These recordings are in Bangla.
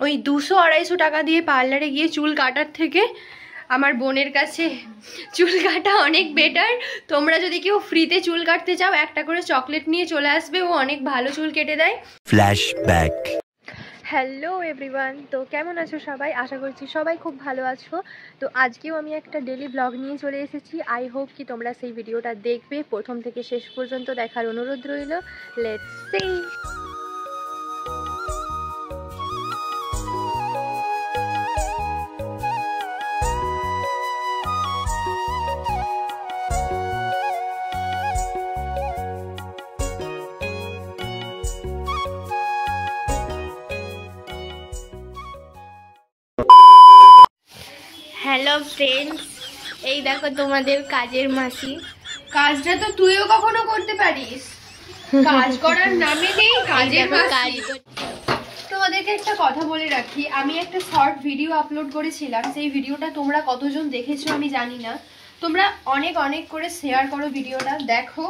ওই 200-250 টাকা দিয়ে পার্লারে গিয়ে চুল কাটার থেকে আমার বোনের কাছে চুল কাটা অনেক বেটার। তোমরা যদি কেউ ফ্রিতে চুল কাটতে চাও, একটা করে চকলেট নিয়ে চলে আসবে, ও অনেক ভালো চুল কেটে দেয়। ফ্ল্যাশব্যাক। হ্যালো এভরিওয়ান, তো কেমন আছো সবাই? আশা করছি সবাই খুব ভালো আছো। তো আজকেও আমি একটা ডেলি ব্লগ নিয়ে চলে এসেছি। আই হোপ কি তোমরা সেই ভিডিওটা দেখবে, প্রথম থেকে শেষ পর্যন্ত দেখার অনুরোধ রইল। Let's see. হ্যালো ফ্রেন্ডস, এই দেখো তোমাদের কাজের মাসি। কাজটা তো তুইও কখনো করতে পারিস, কাজ করার নামে নেই কাজের মাসি। তোমাদেরকে একটা কথা বলে রাখি, আমি একটা শর্ট ভিডিও আপলোড করেছিলাম, সেই ভিডিওটা তোমরা কতজন দেখেছো আমি জানি না। তোমরা অনেক অনেক করে শেয়ার করো, ভিডিওটা দেখো।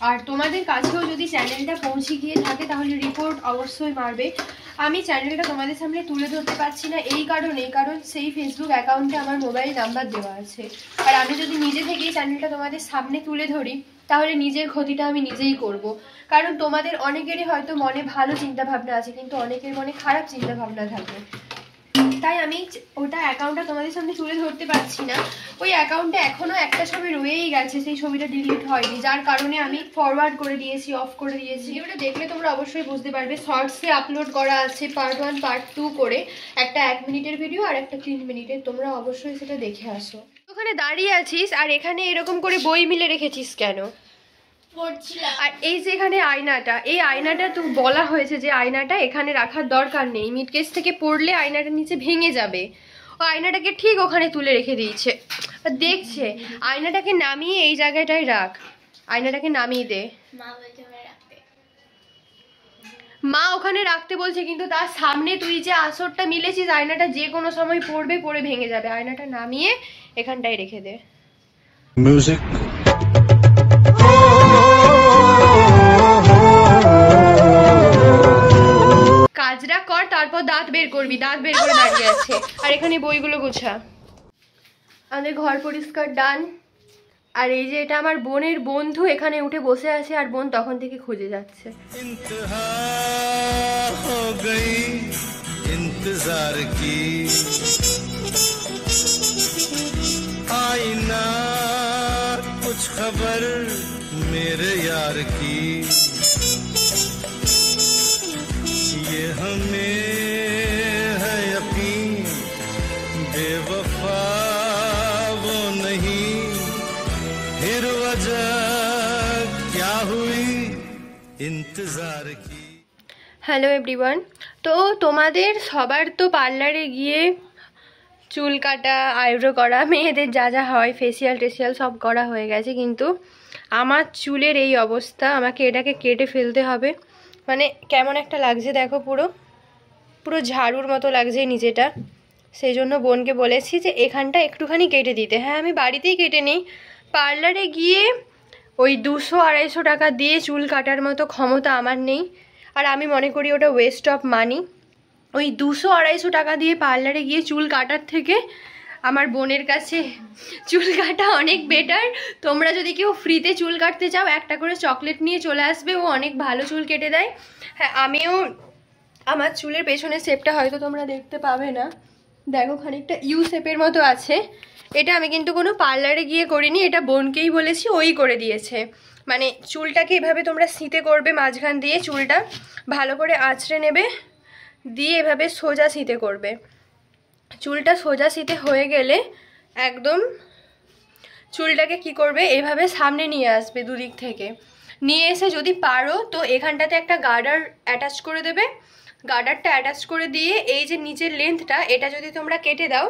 আর তোমাদের কাছেও যদি চ্যানেলটা পৌঁছে গিয়ে থাকে তাহলে রিপোর্ট অবশ্যই মারবে। আমি চ্যানেলটা তোমাদের সামনে তুলে ধরতে পারছি না এই কারণ সেই ফেসবুক অ্যাকাউন্টে আমার মোবাইল নাম্বার দেওয়া আছে। আর আমি যদি নিজে থেকেই চ্যানেলটা তোমাদের সামনে তুলে ধরি তাহলে নিজের ক্ষতিটা আমি নিজেই করব। কারণ তোমাদের অনেকেরই হয়তো মনে ভালো চিন্তা ভাবনা আছে, কিন্তু অনেকের মনে খারাপ চিন্তা ভাবনা থাকে, তাই আমি ওটা অ্যাকাউন্টটা তোমাদের সামনে তুলে ধরতে পারছি না। ওই অ্যাকাউন্টে এখনো একটা ছবি রয়েই গেছে, সেই ছবিটা ডিলিট হয়নি, যার কারণে আমি ফরওয়ার্ড করে দিয়েছি, অফ করে দিয়েছি। ওটা দেখলে তোমরা অবশ্যই বুঝতে পারবে। শর্টসে আপলোড করা আছে পার্ট 1 পার্ট 2 করে, একটা 1 মিনিটের ভিডিও আর একটা 3 মিনিটের। তোমরা অবশ্যই সেটা দেখে আসো। ওখানে দাঁড়িয়ে আছিস আর এখানে এরকম করে বই মিলে রেখেছিস কেন? আর এই যে এখানে আয়নাটা, এই আয়নাটা তো বলা হয়েছে যে আয়নাটা এখানে রাখার দরকার নেই, মিডকেস থেকে পড়লে আয়নাটা নিচে ভেঙে যাবে। ও আয়নাটাকে ঠিক ওখানে তুলে রেখে দিয়েছে, দেখছে। আয়নাটাকে নামিয়ে এই জায়গাটায় রাখ, আয়নাটাকে নামিয়ে দে। মা ওখানে রাখতে বলছে, কিন্তু তার সামনে তুই যে আসরটা মিলেছিস, আয়নাটা যে কোনো সময় পড়বে, পড়ে ভেঙে যাবে। আয়নাটা নামিয়ে এখানটায় রেখে দে। মিউজিক। কাজটা কর, তারপর দাঁত বের করবি। দাঁত বের করে দাঁড়িয়ে আছে। আর এখানে বইগুলো গোছা। আমাদের ঘর পরিষ্কার ডান। আর এই যে এটা আমার বোনের বন্ধু, এখানে উঠে বসে আছে আর বোন তখন থেকে খুঁজে যাচ্ছে। ইন্তহা হো গই ইন্তজার কি, আইনা কুছ খবর মেরে यार की, ये हमें है यकीन बेवफा वो नहीं, फिर वजह क्या हुई इंतजार की। হ্যালো এভরিওয়ান, তো তোমাদের সবার তো পার্লারে গিয়ে চুল কাটা, আইব্রো করা, মেয়েদের যা যা হয় ফেসিয়াল টেসিয়াল সব করা হয়ে গেছে, কিন্তু আমার চুলের এই অবস্থা। আমাকে এটাকে কেটে ফেলতে হবে। মানে কেমন একটা লাগছে দেখো, পুরো পুরো ঝাড়ুর মতো লাগছে নিচেটা। সেই জন্য বোনকে বলেছি যে এখানটা একটুখানি কেটে দিতে। হ্যাঁ, আমি বাড়িতেই কেটে নিই, পার্লারে গিয়ে ওই 200-250 টাকা দিয়ে চুল কাটার মতো ক্ষমতা আমার নেই। আর আমি মনে করি ওটা ওয়েস্ট অফ মানি। ওই 200-250 টাকা দিয়ে পার্লারে গিয়ে চুল কাটার থেকে আমার বোনের কাছে চুল কাটা অনেক বেটার। তোমরা যদি কেউ ফ্রিতে চুল কাটতে চাও, একটা করে চকলেট নিয়ে চলে আসবে, ও অনেক ভালো চুল কেটে দেয়। হ্যাঁ, আমিও আমার চুলের পেছনের শেপটা হয়তো তোমরা দেখতে পাবে না, দেখো খানিকটা ইউ শেপের মতো আছে। এটা আমি কিন্তু কোনো পার্লারে গিয়ে করিনি, এটা বোনকেই বলেছি, ওই করে দিয়েছে। মানে চুলটাকে এভাবে তোমরা সিঁতে করবে, মাঝখান দিয়ে চুলটা ভালো করে আঁচড়ে নেবে, দিয়ে এভাবে সোজা সিঁতে করবে। চুলটা সোজা সিঁতে হয়ে গেলে একদম চুলটাকে কি করবে, এভাবে সামনে নিয়ে আসবে দুদিক থেকে। নিয়ে এসে যদি পারো তো এখানটাতে একটা গার্ডার অ্যাটাচ করে দেবে। গার্ডারটা অ্যাটাচ করে দিয়ে এই যে নিচের লেন্থটা, এটা যদি তোমরা কেটে দাও,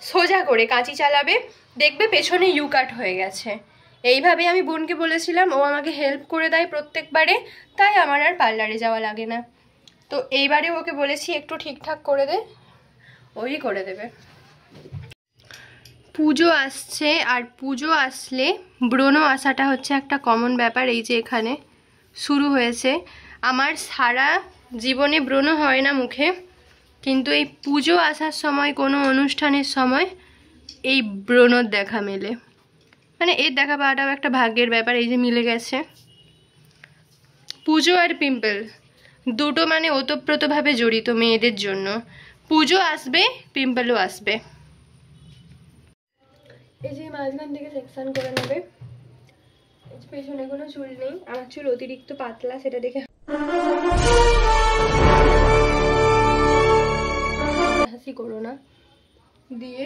সোজা করে কাঁচি চালাবে, দেখবে পেছনে ইউ কাট হয়ে গেছে। এইভাবে আমি বোনকে বলেছিলাম, ও আমাকে হেল্প করে দেয় প্রত্যেকবারে, তাই আমার আর পার্লারে যাওয়া লাগে না। তো এইবারে ওকে বলেছি একটু ঠিকঠাক করে দে, ওই করে দেবে। পুজো আসছে, আর পুজো আসলে ব্রণ আসাটা হচ্ছে একটা কমন ব্যাপার। এই যে এখানে শুরু হয়েছে। আমার সারা জীবনে ব্রণ হয় না মুখে, কিন্তু এই পুজো আসার সময় কোনো অনুষ্ঠানের সময় এই ব্রণর দেখা মেলে। মানে এর দেখা পাওয়াটাও একটা ভাগ্যের ব্যাপার। এই যে মিলে গেছে। পুজো আর পিম্পল দুটো মানে ওতপ্রোতভাবে জড়িত মেয়েদের জন্য। পুজো আসবে, পিম্পলও আসবে। এই যে মাঝখান থেকে সেকশন করে নেবে। পেছনে কোনো চুল নেই, আমার চুল অতিরিক্ত পাতলা, সেটা দেখে হাসি করো না। দিয়ে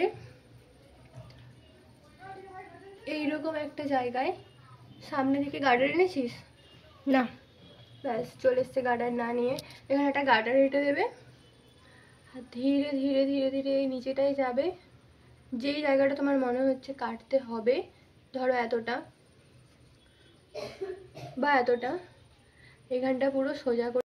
এইরকম একটা জায়গায় সামনে থেকে গার্ডার এনেছিস না, ব্যাস চলে এসছে গার্ডার না নিয়ে। এখানে একটা গার্ডার হেঁটে দেবে আর ধীরে ধীরে ধীরে ধীরে এই নিচেটায় যাবে। যেই জায়গাটা তোমার মনে হচ্ছে কাটতে হবে, ধরো এতটা বা এতটা, এখানটা পুরো সোজা করে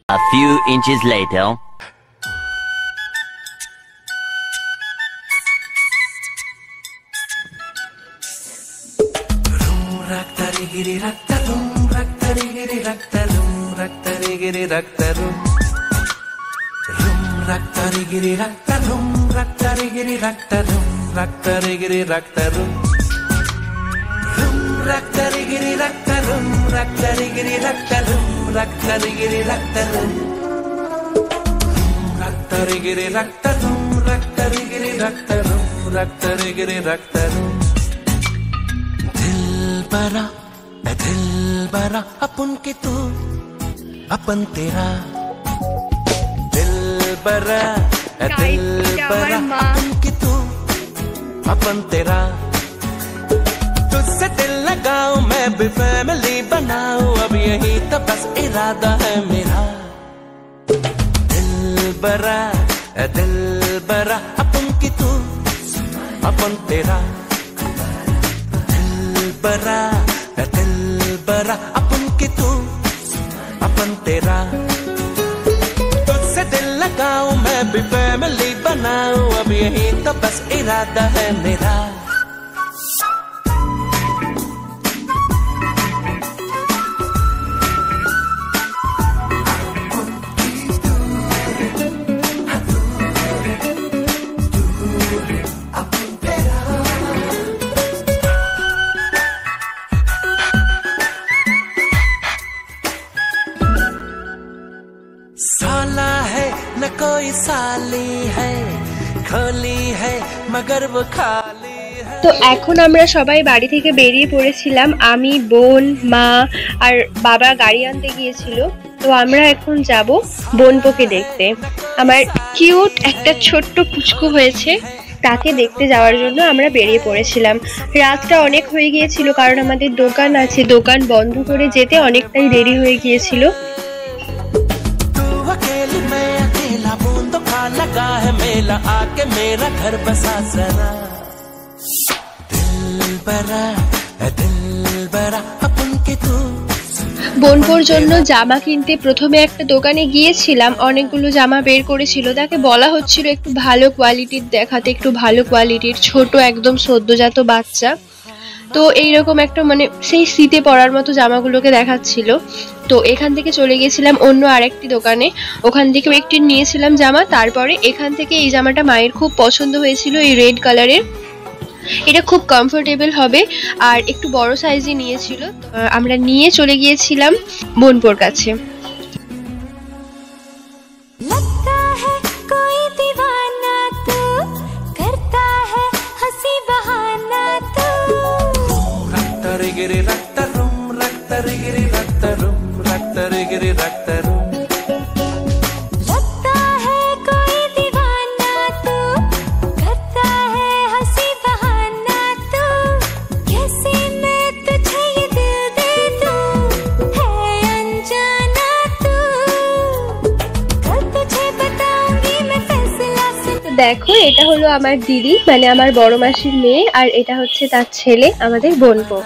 A few inches later. Raktarigiri raktarum, raktarigiri raktarum, raktarigiri raktarum. Rum raktarigiri raktarum, raktarigiri raktarum, raktarigiri raktarum. Rum raktarigiri raktarum, raktarigiri raktarum, raktarigiri raktarum. Raktarigiri raktarum, raktarigiri raktarum, raktarigiri raktarum. दिलबरा अपन के तू अपन तेरा दिलबरा अपन के तू अपन तेरा तुझसे दिल लगाऊं मैं भी फैमिली बनाऊं अब यही तो बस इरादा है मेरा दिलबरा अपन के तू अपन तेरा दिलबरा अपन के तू अपन तेरा तुझसे दिल लगाऊं मैं भी फैमिली बनाऊं अब यही तो बस इरादा है मेरा साला है न कोई साली है खोली है मगर वो खाली है। তো এখন আমরা সবাই বাড়ি থেকে বেরিয়ে পড়েছিলাম। আমি, বোন, মা আর বাবা গাড়ি আনতে গিয়েছিল। তো আমরা এখন যাব বোনপোকে দেখতে। আমার কিউট একটা ছোট্ট পুচকু হয়েছে, তাকে দেখতে যাওয়ার জন্য আমরা বেরিয়ে পড়েছিলাম। রাতটা অনেক হয়ে গিয়েছিল, কারণ আমাদের দোকান আছে, দোকান বন্ধ করে যেতে অনেকটাই দেরি হয়ে গিয়েছিল। लगा है मेला आके मेरा घर बसा जरा दिलबरा अपन के तू। বোনপোর জন্য জামা কিনতে প্রথমে একটা দোকানে গিয়েছিলাম। অনেকগুলো জামা বের করেছিল, তাকে বলা হচ্ছিল একটু ভালো কোয়ালিটির দেখাতে, একটু ভালো কোয়ালিটির, ছোট একদম সদ্যজাত বাচ্চা। তো এইরকম একটা মানে সেই শীতে পরার মতো জামাগুলোকে দেখাচ্ছিল। তো এখান থেকে চলে গেছিলাম অন্য আরেকটি দোকানে, ওখান থেকেও একটি নিয়েছিলাম জামা। তারপরে এখান থেকে এই জামাটা মায়ের খুব পছন্দ হয়েছিল, এই রেড কালারের। এটা খুব কমফোর্টেবল হবে আর একটু বড় সাইজে নিয়েছিল। আমরা নিয়ে চলে গিয়েছিলাম বোনপোর কাছে। দেখো এটা হলো আমার দিদি, মানে আমার বড় মাসির মেয়ে, আর এটা হচ্ছে তার ছেলে, আমাদের বোনপো।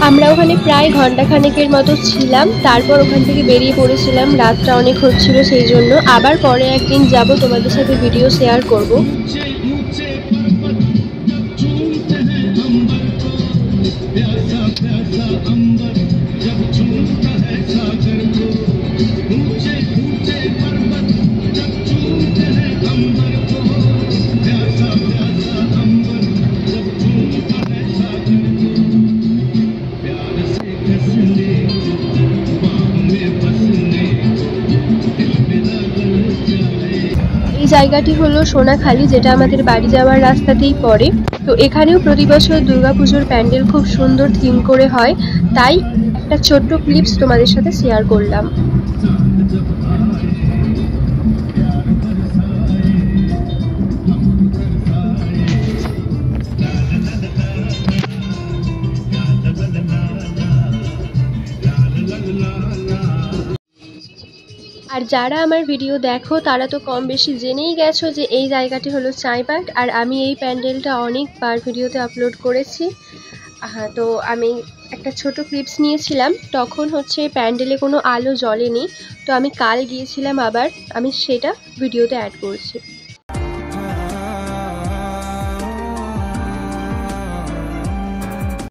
আমরা ওখানে প্রায় ঘন্টাখানেকের মতো ছিলাম, তারপর ওখান থেকে বেরিয়ে পড়েছিলাম। রাতটা অনেক হচ্ছিল, সেই জন্য আবার পরে একদিন যাব, তোমাদের সাথে ভিডিও শেয়ার করব। এই জায়গাটি হলো সোনাখালি, যেটা আমাদের বাড়ি যাওয়ার রাস্তাতেই পড়ে। তো এখানেও প্রতি বছর দুর্গাপুজোর প্যান্ডেল খুব সুন্দর থিম করে হয়, তাই একটা ছোট্ট ক্লিপস তোমাদের সাথে শেয়ার করলাম। আর যারা আমার ভিডিও দেখো তারা তো কম বেশি জেনেই গেছো যে এই জায়গাটি হলো চাইবাট, আর আমি এই প্যান্ডেলটা অনেকবার ভিডিওতে আপলোড করেছি। হ্যাঁ, তো আমি একটা ছোট ক্লিপস নিয়েছিলাম, তখন হচ্ছে প্যান্ডেলে কোনো আলো জ্বলেনি, তো আমি কাল গিয়েছিলাম আবার, আমি সেটা ভিডিওতে অ্যাড করছি।